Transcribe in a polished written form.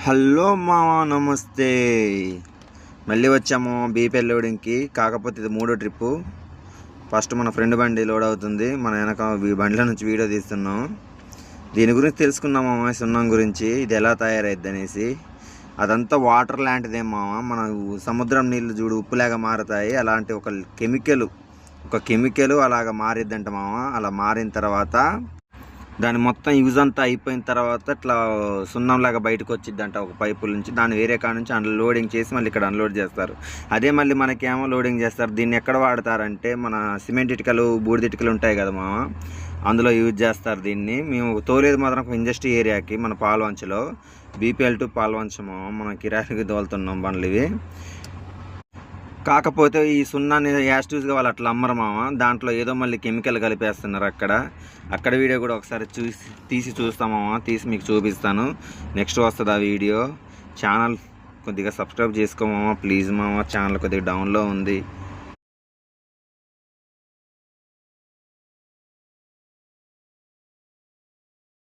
Hello మామ, నమస్తే. మళ్ళీ వచ్చాము బీపీఎల్ లోడింగ్కి. కాకపోతే ఇది మూడో ట్రిప్పు. ఫస్ట్ మన ఫ్రెండ్ బండి లోడ్ అవుతుంది, మన వెనక బండిలో నుంచి వీడియో తీస్తున్నాం. దీని గురించి తెలుసుకున్నాం మామ, సున్నం గురించి, ఇది ఎలా తయారైద్ది అనేసి. అదంతా వాటర్ లాంటిదే మామ. మన సముద్రం నీళ్ళు చూడు ఉప్పులాగా మారుతాయి, అలాంటి ఒక కెమికల్ అలాగ మారిద్దంట మామ. అలా మారిన తర్వాత దాని మొత్తం యూజ్ అంతా అయిపోయిన తర్వాత ఇట్లా సున్నంలాగా బయటకు వచ్చిద్దంట ఒక పైపుల నుంచి. దాన్ని వేరే కాడ నుంచి అన్లోడింగ్ చేసి మళ్ళీ ఇక్కడ అన్లోడ్ చేస్తారు. అదే మళ్ళీ మనకేమో లోడింగ్ చేస్తారు. దీన్ని ఎక్కడ వాడతారంటే మన సిమెంట్ ఇటుకలు, బూడిద ఇటుకలు ఉంటాయి కదా మామ, అందులో యూజ్ చేస్తారు దీన్ని. మేము తోలేది మాత్రం ఇండస్ట్రీ ఏరియాకి, మన పాల్వంచలో, బీపీఎల్ టు పాల్వంచ మామ. మనం కిరాయికి తోలుతున్నాం బండ్లు ఇవి. కాకపోతే ఈ సున్నాన్ని యాస్టూస్గా వాళ్ళు అట్లా అమ్మరు మామ. దాంట్లో ఏదో మళ్ళీ కెమికల్ కలిపేస్తున్నారు అక్కడ వీడియో కూడా ఒకసారి తీసి చూస్తామామ, తీసి మీకు చూపిస్తాను. నెక్స్ట్ వస్తుంది ఆ వీడియో. ఛానల్ కొద్దిగా సబ్స్క్రైబ్ చేసుకోమామ ప్లీజ్ మామ. ఛానల్ కొద్దిగా డౌన్లో ఉంది.